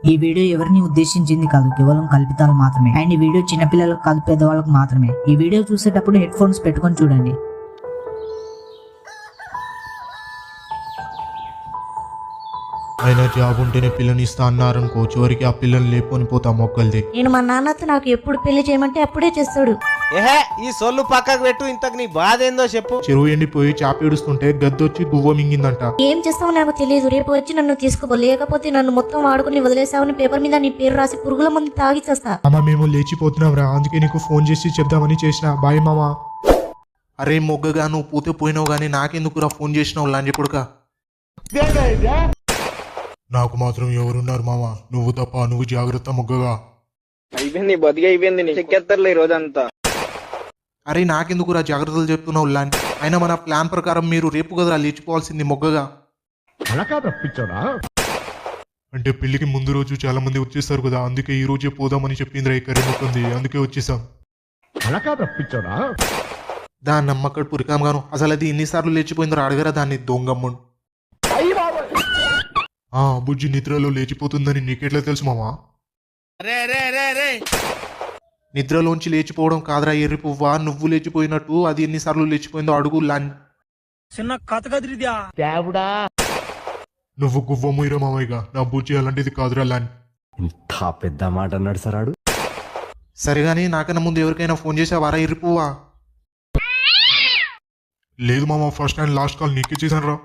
ఈ వీడియో ఎవరిని ఉద్దేశించింది కాదు, కేవలం కల్పితాలు మాత్రమే. అండ్ ఈ వీడియో చిన్నపిల్లలకు కాదు, పెద్దవాళ్ళకు మాత్రమే. ఈ వీడియో చూసేటప్పుడు హెడ్ ఫోన్స్ పెట్టుకొని చూడండి. ఆయన జాబ్ ఉంటేనే పిల్లని ఇస్తా అన్నారనుకో, చివరికి ఆ పిల్లని లేపుకొని పోతా మొక్కలది. నేను మా నాన్నతో నాకు ఎప్పుడు పెళ్లి చేయమంటే అప్పుడే చేస్తాడు. ఏహే ఈ సొల్లు పక్కకు పెట్టు, ఇంతకు నీ బాధ ఏందో చెప్పు. చెరువు ఎండిపోయి చాపేడుస్తుంటే గద్దొచ్చి గువ్వ మింగిందంట. ఏం చేస్తావో నాకు తెలియదు. రేపు వచ్చి నన్ను తీసుకోబో, లేకపోతే నన్ను మొత్తం వాడుకుని వదిలేసావని పేపర్ మీద నీ పేరు రాసి పురుగుల మంది తాగి చేస్తా. అమ్మ మేము లేచిపోతున్నాం రా, అందుకే నీకు ఫోన్ చేసి చెప్దామని చేసిన. బాయ్ మామా. అరే మొగ్గగా నువ్వు పూతే పోయినావు గానీ నాకెందుకురా ఫోన్ చేసినావు లాంటి కొడుక. నాకు మాత్రం ఎవరున్నారు మామ, నువ్వు తప్ప. నువ్వు జాగ్రత్త మొగ్గగా. అయిపోయింది బతికి అయిపోయింది, చెక్కేస్తారులే ఈ రోజంతా. అరే నాకెందుకురా జాగ్రత్తలు చెప్తున్నావు లాంటి. అయినా మన ప్లాన్ ప్రకారం మీరు రేపు కదరా లేచిపోవాల్సింది మొగ్గగా. అంటే పెళ్లికి ముందు రోజు చాలా మంది వచ్చేస్తారు కదా, అందుకే ఈ రోజే పోదామని చెప్పిందిరా ఈ కర్రీ మొక్కంది, అందుకే వచ్చేసాం. దాన్ని నమ్మకడు పురికాంగాను. అసలు అది ఎన్నిసార్లు లేచిపోయిందో అడగరా దాన్ని, దొంగమ్ముడు. బుజ్జి నిద్రలో లేచిపోతుందని నీకెట్లా తెలుసు మామా? నిద్రలోంచి లేచిపోవడం కాదరా ఎర్రి పువ్వా, నువ్వు లేచిపోయినట్టు అది ఎన్నిసార్లు లేచిపోయిందో అడుగు లాన్. నువ్వు గువ్వ ముయ్యరా మామయ్యగా, నా బుజ్జి అలాంటిది కాదురా లాన్. ఇంత పెద్ద మాట అన్నాడు సరాడు. సరేగాని నాకన్నా ముందు ఎవరికైనా ఫోన్ చేసావారా ఎర్రి పువ్వా? లేదు మామ, ఫస్ట్ అండ్ లాస్ట్ కాల్ నీకే చేశాను రా.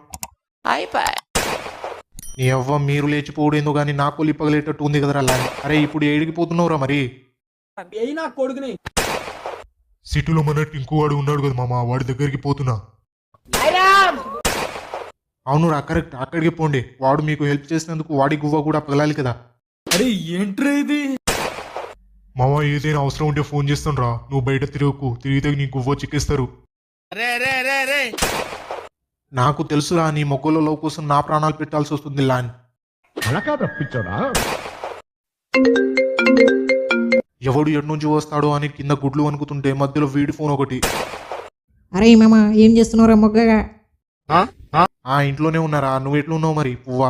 నీ అవ్వ మీరు లేచిపోవడేందో గానీ నాకు లిప్పగలేటట్టు ఉంది కదరా లాన్. అరే ఇప్పుడు ఏడికి పోతున్నావురా మరి? సిటీలో మన టింకు వాడు ఉన్నాడు కదా మామ, వాడి దగ్గరికి పోతున్నా. అవునురా కరెక్ట్, అక్కడికి పోండి. వాడు మీకు హెల్ప్ చేసినందుకు వాడి గువ్వ కూడా పగలాలి కదా. అరే ఏంట్రా ఇది? మామ ఏదైనా అవసరం ఉంటే ఫోన్ చేస్తాను రా, నువ్వు బయట తిరగకు, తిరిగితే నీ గువ్వ చిక్కేస్తారు. నాకు తెలుసురా, నీ మొగ్గలలో కోసం నా ప్రాణాలు పెట్టాల్సి వస్తుంది లాన్. ఎవడు ఎటు నుంచి వస్తాడో అని కింద గుడ్లు వణుకుతుంటే మధ్యలో వీడి ఫోన్ ఒకటి. అరే మామ ఏం చేస్తున్నారా మొగ్గగా? ఇంట్లోనే ఉన్నారా, నువ్వు ఎట్లున్నావు మరి పువ్వా?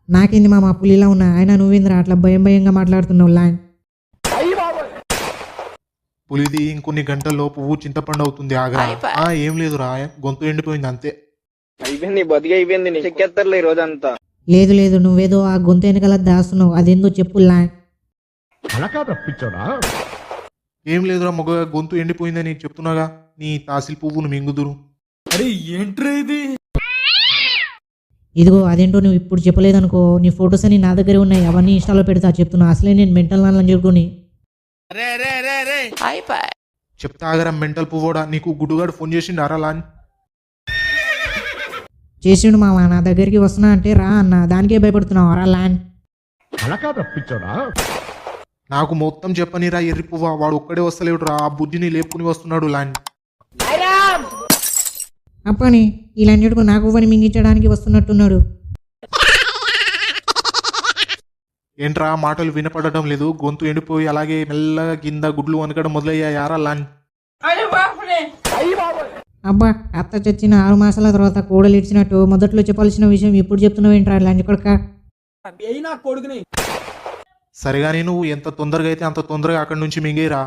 నాకేంది మామ, పులిలా ఉన్నా. ఆయన నువ్వేంద్రా అట్లా భయం భయంగా మాట్లాడుతున్నావు లాన్? పులిది ఇంకొన్ని గంటల్లో పువ్వు చింతపండు అవుతుంది, ఆగరా. ఏం లేదురా, గొంతు ఎండిపోయింది అంతే. అయిపోయింది బతికి అయిపోయింది, చెక్కేస్తారులే ఈ రోజంతా. లేదు లేదు, నువ్వేదో ఆ గొంతు వెనకాల దాస్తున్నావు, అదేందో చెప్పు లాన్. ఏం లేదురా మొగ్గ, గొంతు ఎండిపోయిందని చెప్తున్నాగా. నీ తాసిల్ పువ్వును మింగుదురు. అరే ఏంట్రా ఇది? ఇదిగో అదేంటో నువ్వు ఇప్పుడు చెప్పలేదనుకో, నీ ఫొటోస్ అని నా దగ్గరే ఉన్నాయి, అవన్నీ ఇన్స్టాలో పెడతా చెప్తున్నా. అసలే నేను మెంటల్ నాలని చెప్పుకొని. చెప్తా ఆగరా మెంటల్ పువ్వోడా, నీకు గుడ్డుగాడు ఫోన్ చేసిండు అరా లాన్. చేసిండు మామ, నా దగ్గరికి వస్తున్నా అంటే రా అన్న, దానికే భయపడుతున్నావు అరా లాన్. నాకు మొత్తం చెప్పనిరా ఎర్రి పువ్వా, వాడు ఒక్కడే వస్తలేడు రా, ఆ బుద్ధిని లేపుకుని వస్తున్నాడు లాన్. అప్పని ఇలాంటి నాకు పని మింగించడానికి వస్తున్నట్టున్నాడు. ఏంట్రా మాటలు వినపడటం లేదు, గొంతు ఎండిపోయి అలాగే మెల్లగా కింద గుడ్లు వనకడం మొదలయ్యాయారా లాన్. అబ్బా, అత్త చచ్చిన 6 మాసాల తర్వాత కోడలు ఇచ్చినట్టు మొదట్లో చెప్పాల్సిన విషయం ఇప్పుడు చెప్తున్నావు ఏంట్రా లాంటి కొడుక? సరేగాని నువ్వు ఎంత తొందరగా అయితే అంత తొందరగా అక్కడి నుంచి మింగేరా.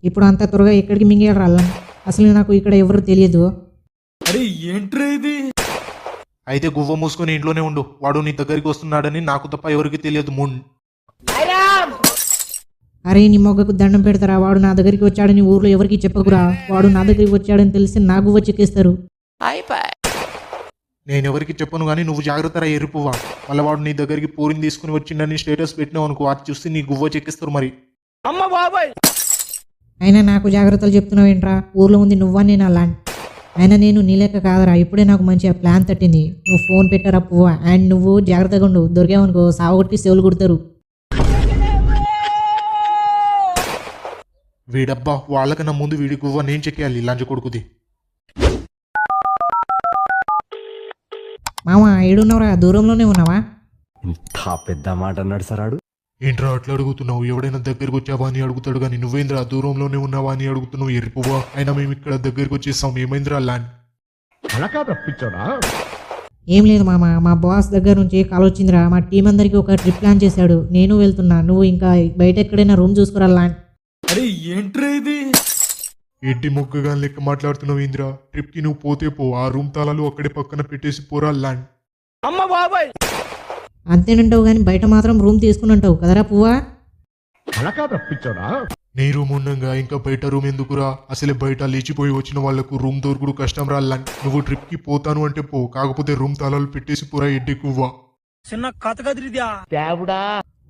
ఇప్పుడు అంత త్వరగా ఎక్కడికి మింగేయరా లాన్? అసలు నాకు ఇక్కడ ఎవరు తెలియదు. అరే ఏంట్రా ఇది? అయితే గువ్వ మూసుకొని ఇంట్లోనే ఉండు, వాడు నీ దగ్గరికి వస్తున్నాడని నాకు తప్ప ఎవరికి తెలియదు మున్. అరే నీ మొగ్గకు దండం పెడతారా, వాడు నా దగ్గరికి వచ్చాడని ఊర్లో ఎవరికి చెప్పకురా. వాడు నా దగ్గరికి వచ్చాడని తెలిసి నా గువ్వ చెక్కేస్తారు. నేను ఎవరికి చెప్పను కానీ నువ్వు జాగ్రత్త రా ఎరుపువా. మళ్ళీ వాడు నీ దగ్గరికి పూరిని తీసుకుని వచ్చిండని స్టేటస్ పెట్టినావు అనుకో, అది చూసి నీ గువ్వ చెక్కిస్తారు మరి. అయినా నాకు జాగ్రత్తలు చెప్తున్నావు ఏంట్రా? ఊర్లో ఉంది నువ్వా నేను అలా. అయినా నేను నీ లెక్క కాదరా, ఇప్పుడే నాకు మంచిగా ప్లాన్ తట్టింది. నువ్వు ఫోన్ పెట్టారా పువ్వా, అండ్ నువ్వు జాగ్రత్తగా ఉండు, దొరికావనుకో సావగొట్టి సేవలు కుడతారు. వీడబ్బా, వాళ్ళకన్నా ముందు వీడి గువ్వ నేను చెక్కేయాలి లంచ కొడుకుది. మామ ఏడున్నావురా, దూరంలోనే ఉన్నావా? ఇంత పెద్ద మాట అన్నాడు సరాడు. ఏంట్రా అట్లా అడుగుతున్నావు? ఎవడైనా దగ్గరికి వచ్చావా అని అడుగుతాడు కానీ నువ్వేంద్రా దూరంలోనే ఉన్నావా అని అడుగుతున్నావు ఎర్రిపువ్వా. అయినా మేము ఇక్కడ దగ్గరికి వచ్చేస్తాం, ఏమైందిరా ల్యాండ్? ఏం లేదు మామ, మా బాస్ దగ్గర నుంచి కాల్ వచ్చిందిరా. మా టీం అందరికి ఒక ట్రిప్ ప్లాన్ చేశాడు. నేను వెళ్తున్నా, నువ్వు ఇంకా బయట ఎక్కడైనా రూమ్ చూసుకురా లాంటి. ఏంటి మొగ్గగా లెక్క మాట్లాడుతున్నావు ఇంద్రా? ట్రిప్ కి నువ్వు పోతే పో, ఆ రూమ్ తాళాలు అక్కడే పక్కన పెట్టేసి పోరా ల్యాండ్. అంతేనంటావు కానీ బయట మాత్రం రూమ్ తీసుకుని అంటావు కదరా పువ్వా? నీ రూమ్ ఉండగా ఇంకా బయట రూమ్ ఎందుకురా? అసలే బయట లేచిపోయి వచ్చిన వాళ్లకు రూమ్ దొరుకుడు కష్టం రా ల్యాండ్. నువ్వు ట్రిప్ కి పోతాను అంటే పో, కాకపోతే రూమ్ తాళాలు పెట్టేసి పోరా ఎడ్డి కువ్వా.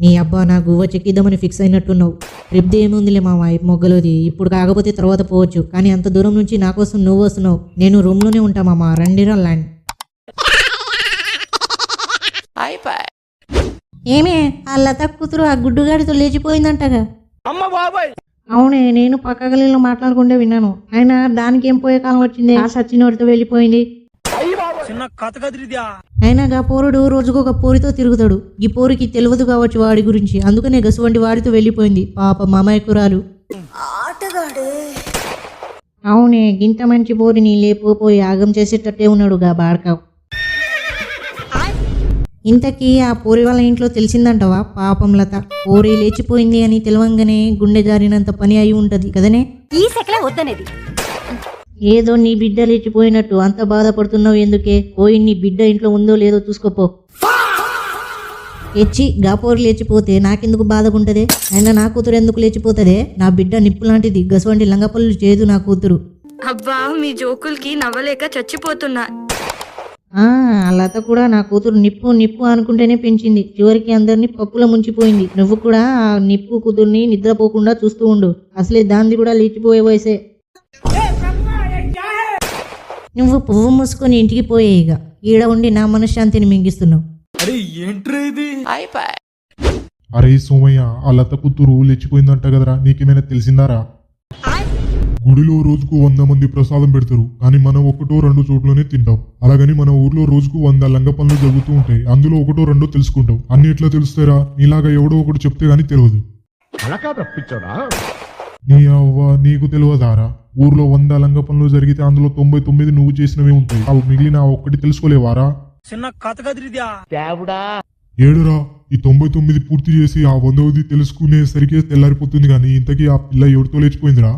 నీ అబ్బా నా గువ్వ చెక్కిద్దామని ఫిక్స్ అయినట్టున్నావు. ట్రిప్ది ఏముందిలే మామ, మొగ్గలోది. ఇప్పుడు కాకపోతే తర్వాత పోవచ్చు, కానీ అంత దూరం నుంచి నా కోసం నువ్వు వస్తున్నావు. నేను రూమ్లోనే ఉంటా మామ, రండిరా ల్యాండ్. ఏమే ఆ లత కూతురు ఆ గుడ్డుగాడితో లేచిపోయిందంటగా? అవునే, నేను పక్క గలీలో మాట్లాడుకుంటే విన్నాను. అయినా దానికి ఏం పోయే కాలం వచ్చింది? ఆ సచ్చినోడితో వెళ్ళిపోయింది. అయినా గా పోరుడు రోజుకొక పోరితో తిరుగుతాడు. ఈ పోరికి తెలియదు కావచ్చు వాడి గురించి, అందుకనే గసువంటి వాడితో వెళ్ళిపోయింది పాప మామయ్యకురాలు. అవునే, గింత మంచి పోరిని లేకపోయి యాగం చేసేటట్టే ఉన్నాడు గా బాడకావు. ఇంతకీ ఆ పోరి వాళ్ళ ఇంట్లో తెలిసిందంటవా? పాపం లత పోరి లేచిపోయింది అని తెలవంగానే గుండె జారినంత పని అయి ఉంటది కదనే. ఈ సెకలే వద్దనేది. ఏదో నీ బిడ్డ లేచిపోయినట్టు అంత బాధపడుతున్నావు ఎందుకే? పోయి నీ బిడ్డ ఇంట్లో ఉందో లేదో చూసుకోపో. ఎచ్చి గాపోరు లేచిపోతే నాకెందుకు బాధకుంటదే? అయినా నా కూతురు ఎందుకు లేచిపోతుందే? నా బిడ్డ నిప్పు లాంటిది, గసవంటి లంగపల్లు చేయదు నా కూతురు. అబ్బా మీ జోకులకి నవ్వలేక చచ్చిపోతున్నా. ఆ లత కూడా నా కూతురు నిప్పు నిప్పు అనుకుంటేనే పెంచింది, చివరికి అందరినీ పప్పులో ముంచిపోయింది. నువ్వు కూడా ఆ నిప్పు కూతుర్ని నిద్రపోకుండా చూస్తూ ఉండు. అసలే దాన్ని కూడా లేచిపోయే వయసే. నువ్వు పువ్వు మూసుకొని ఇంటికి పోయే, ఇక ఈడ ఉండి నా మనశ్శాంతిని మింగిస్తున్నావు. అరే సోమయ్య, ఆ లత కూతురు లేచిపోయిందంట కదరా, నీకేమైనా తెలిసిందారా? గుడిలో రోజుకు 100 మంది ప్రసాదం పెడతారు, కానీ మనం 1-2 చోట్లనే తింటాం. అలాగని మన ఊర్లో రోజుకు 100 లంగ పనులు జరుగుతూ ఉంటాయి. అందులో 1-2 తెలుసుకుంటాం. అన్ని ఎట్లా తెలుస్తారా? నీలాగా ఎవడో ఒకటి చెప్తే గానీ తెలియదు. నీ అవ్వ, నీకు తెలియదారా? ఊర్లో 100 లంగ పనులు జరిగితే అందులో 99 నువ్వు చేసినవే ఉంటాయి. అవి మిగిలిన ఒక్కటి తెలుసుకోలేవారా? ఏడురా, ఈ 99 పూర్తి చేసి ఆ 100ది తెలుసుకునేసరికి తెల్లారిపోతుంది. కానీ ఇంతకీ ఆ పిల్ల ఎవరితో లేచిపోయిందిరా?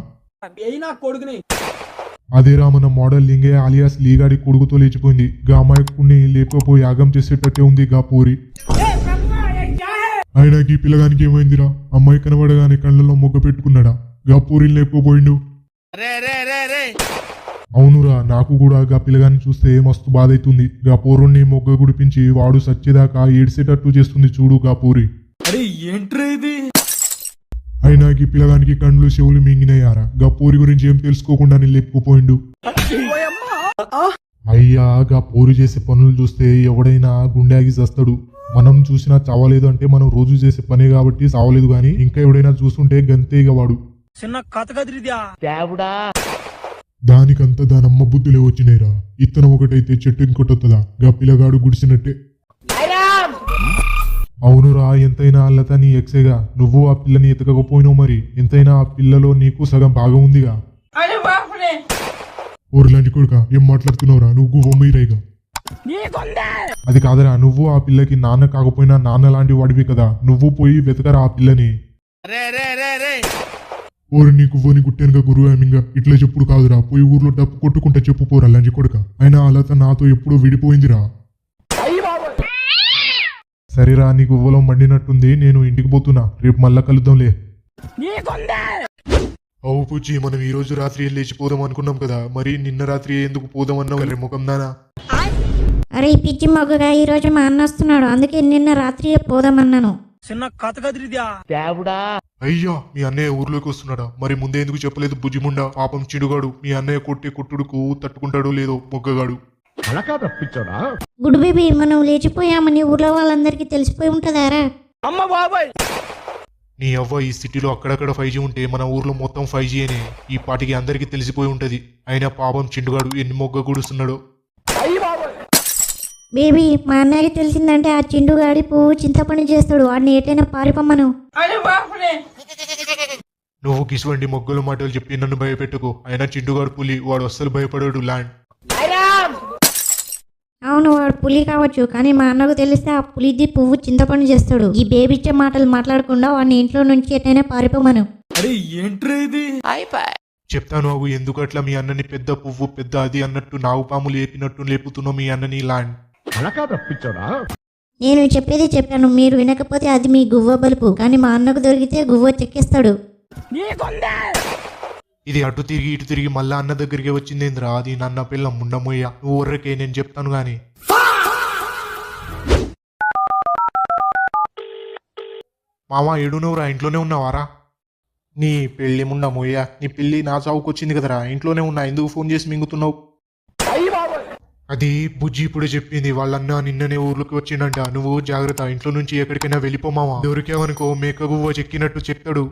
అదేరా, మన మోడల్ లింగే ఆలియాస్ లీగాడి కొడుకుతో లేచిపోయింది. గా అమ్మాయిని లేకపోయి యాగం చేసేటట్టే ఉంది గా పూరి. ఆయనకి ఈ పిల్లగానికి ఏమైందిరా? అమ్మాయి కనబడగానే కళ్ళల్లో మొగ్గ పెట్టుకున్నాడా? గా పూరిని లేకపోయిండు. అవునురా, నాకు కూడా గా పిల్లగాని చూస్తే మస్తు బాధ అవుతుంది. గా పూరుణ్ణి మొగ్గ గుడిపించి వాడు సచ్చేదాకా ఏడ్చేటట్టు చేస్తుంది చూడు గా పూరి. అయినా ఈ పిల్లగానికి కండ్లు చెవులు మింగినాయారా? గా పూరి గురించి ఏం తెలుసుకోకుండా లేకపోయిండు. అయ్యా, గా పూరి చేసే పనులు చూస్తే ఎవడైనా గుండెకి చస్తాడు. మనం చూసినా చావలేదు అంటే మనం రోజు చేసే పనే కాబట్టి చావలేదు, గాని ఇంకా ఎవడైనా చూస్తుంటే గంతేగా వాడు. దానికంతా దానమ్మ బుద్ధులే వచ్చినాయిరా. ఇత్తనం ఒకటైతే చెట్టు ఇంకొట్టొస్తుందా? గా పిల్లగాడు గుడిసినట్టే. అవునురా, ఎంతైనా లత నీ ఎక్సేగా. నువ్వు ఆ పిల్లని ఎతకపోయినావు, మరి ఎంతైనా ఆ పిల్లలో నీకు సగం బాగా ఉందిగా. ఊర్లాంటి కొడుక, ఏం మాట్లాడుతున్నావురా? నువ్వు బొమ్మిరైగా. అది కాదరా, నువ్వు ఆ పిల్లకి నాన్న కాకపోయినా నాన్న లాంటి వాడివి కదా. నువ్వు పోయి వెతకరా ఆ పిల్లని. ఓరు నీకు ఓని గుట్టెనుగా గురువు ఏమింగా ఇట్లా చెప్పుడు కాదురా. పోయి ఊర్లో డప్పు కొట్టుకుంటా చెప్పు పోరా లంచి కొడుక. అయినా ఆ లత నాతో ఎప్పుడో విడిపోయిందిరా. సరేరా, నీకు ఉవ్వలో మండినట్టుంది. నేను ఇంటికి పోతున్నా, రేపు మళ్ళా కలుద్దాంలే. అవు పుచ్చి, మనం ఈ రోజు రాత్రి లేచిపోదాం అనుకున్నాం కదా, మరి నిన్న రాత్రి ఎందుకు పోదాం అన్నావు? రే ముఖం దానా. అరే పిచ్చి మొగ్గగా, ఈ రోజు మా అన్న వస్తున్నాడు, అందుకే నిన్న రాత్రి పోదామన్నాను. అయ్యా, మీ అన్నయ్య ఊర్లోకి వస్తున్నాడా? మరి ముందే ఎందుకు చెప్పలేదు బుజ్జిముండా? పాపం చిడుగాడు మీ అన్నయ్య కొట్టే కొట్టుడుకు తట్టుకుంటాడో లేదో మొగ్గగాడు. గుడ్ బేబీ, మనం లేచిపోయామని ఊర్లో వాళ్ళందరికీ తెలిసిపోయి ఉంటుందారా? నీ అవ్వ, ఈ సిటీలో అక్కడక్కడ 5G ఉంటే మన ఊర్లో మొత్తం 5G అనే ఈ పాటికి అందరికి తెలిసిపోయి ఉంటది. అయినా పాపం చిండుగాడు ఎన్ని మొగ్గ గుడుస్తున్నాడో. బేబీ, మా అన్నయ్యకి తెలిసిందంటే ఆ చిండుగాడి పువ్వు చింతపని చేస్తాడు. వాడిని ఎటైనా పారిపోమ్మను. నువ్వు కిసువండి మొగ్గల మాటలు చెప్పి నన్ను భయపెట్టుకో. అయినా చిండుగాడు పులి, వాడు అస్సలు భయపడాడు ల్యాండ్. అవును, వాడు పులి కావచ్చు, కానీ మా అన్నకు తెలిస్తే ఆ పులిది పువ్వు చింతపండు చేస్తాడు. ఈ బేబిచ్చే మాటలు మాట్లాడకుండా వాడిని ఇంట్లో నుంచి ఎటైనా పారిపోమను. చెప్తాను అవు ఎందుకు అట్లా మీ అన్నని పెద్ద పువ్వు పెద్ద అది అన్నట్టు నాగుపాము లేపినట్టు లేపుతున్నావు మీ అన్నని ఇలా అని. నేను చెప్పేది చెప్పాను, మీరు వినకపోతే అది మీ గువ్వ బలుపు. కానీ మా అన్నకు దొరికితే గువ్వ చెక్కేస్తాడు. ఇది అటు తిరిగి ఇటు తిరిగి మళ్ళా అన్న దగ్గరికి వచ్చిందేంద్రా, అది నన్న పిల్ల ముండమోయ్య. నువ్వు ఊర్రకే నేను చెప్తాను గాని. మామ ఏడునవురా, ఇంట్లోనే ఉన్నావారా? నీ పెళ్ళి ముండమోయ్య, నీ పెళ్ళి నా చావుకు వచ్చింది కదరా, ఇంట్లోనే ఉన్నా, ఎందుకు ఫోన్ చేసి మింగుతున్నావు? అది బుజ్జి ఇప్పుడే చెప్పింది, వాళ్ళన్న నిన్ననే ఊర్లోకి వచ్చిండంట. నువ్వు జాగ్రత్త, ఇంట్లో నుంచి ఎక్కడికైనా వెళ్ళిపోమావా, దొరికావనుకో మేక గువ్వ చెక్కినట్టు చెప్తాడు.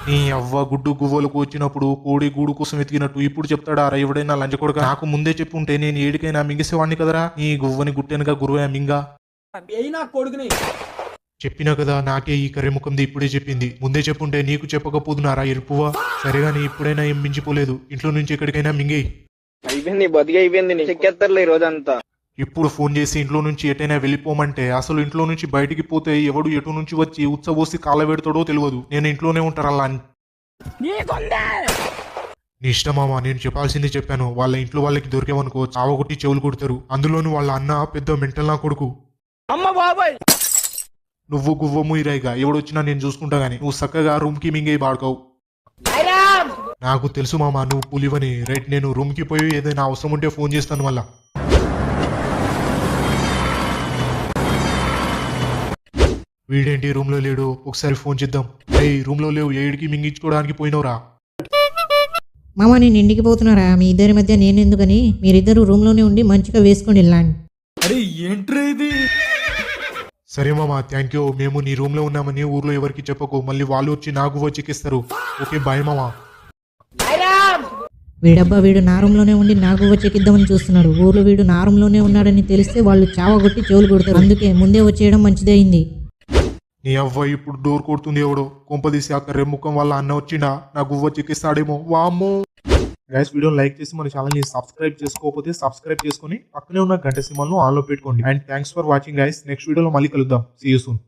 నీ అవ్వ గుడ్డు గువ్వలకు వచ్చినప్పుడు కోడి గూడు కోసం ఎతికినట్టు ఇప్పుడు చెప్తాడా రా ఎవడైనా లంచకొడక? నాకు ముందే చెప్పుంటే నేను ఏడికైనా మింగేసేవాడిని కదరా. నీ గువ్వని గుట్టెనగా గురువే మింగా చెప్పినా కదా, నాకే ఈ కర్రెముఖంది ఇప్పుడే చెప్పింది. ముందే చెప్పుంటే నీకు చెప్పకపోదునారా ఎరుపువా? సరేగాని ఇప్పుడైనా ఏం మించిపోలేదు, ఇంట్లో నుంచి ఎక్కడికైనా మింగేయి. అయిపోయింది, బతికి అయిపోయింది, చెక్కేస్తారులే ఈ రోజంతా. ఇప్పుడు ఫోన్ చేసి ఇంట్లో నుంచి ఎటైనా వెళ్ళిపోమంటే అసలు ఇంట్లో నుంచి బయటికి పోతే ఎవడు ఎటు నుంచి వచ్చి ఉచ్చబోసి కాలబెడతాడో తెలియదు. నేను ఇంట్లోనే ఉంటారల్లా అని. నీ ఇష్టమామా, నేను చెప్పాల్సింది చెప్పాను. వాళ్ళ ఇంట్లో వాళ్ళకి దొరికేవనుకో చావగొట్టి చెవులు కొడతారు. అందులోను వాళ్ళ అన్న పెద్ద మెంటల్ నా కొడుకు. నువ్వు గువ్వము ఇరాయిగా ఎవడొచ్చినా నేను చూసుకుంటా గానీ నువ్వు చక్కగా రూమ్ కి మింగే బాడుకోవు. నాకు తెలుసు మామ నువ్వు పులివని. రైట్, నేను రూమ్ కి పోయి ఏదైనా అవసరం ఉంటే ఫోన్ చేస్తాను మళ్ళా. వీడేంటి రూమ్ లో లేడు, ఒకసారి ఫోన్ చేద్దాం. రూమ్ లో లేవు, ఏడికి మింగించుకోవడానికి పోయినవురా? మామ నేను ఇంటికి పోతున్నారా? మీ ఇద్దరి మధ్య నేను ఎందుకని, మీరిద్దరు రూమ్లోనే ఉండి మంచిగా వేసుకొని వెళ్ళండి. సరే మామ, థ్యాంక్ యూ. మేము నీ రూమ్ లో ఉన్నామని ఊర్లో ఎవరికి చెప్పకు, మళ్ళీ వాళ్ళు వచ్చి నాకు వచ్చేకిస్తారు. ఓకే బాయ్ మామ. వీడబ్బా వీడు నా రూమ్లోనే ఉండి నాకు వచ్చేకిద్దామని చూస్తున్నాడు. ఊర్లో వీడు నా రూమ్లోనే ఉన్నాడని తెలిస్తే వాళ్ళు చావగొట్టి చెవులు కొడతారు. అందుకే ముందే వచ్చేయడం మంచిదైంది. నీ అవ్వ ఇప్పుడు డోర్ కొడుతుంది ఎవడో. కొంపదీసి ఆ కర్రెముఖం వల్ల అన్న వచ్చిండా నా గువ్వ చెక్కిస్తాడేమో. వామ్మో. గైస్ వీడియోని లైక్ చేసి మన ఛానల్ని సబ్స్క్రైబ్ చేసుకోకపోతే సబ్స్క్రైబ్ చేసుకొని పక్కనే ఉన్న గంట సింబల్ను ఆన్లో పెట్టుకోండి. And thanks for watching guys. Next వీడియోలో మళ్ళీ కలుద్దాం. See you soon.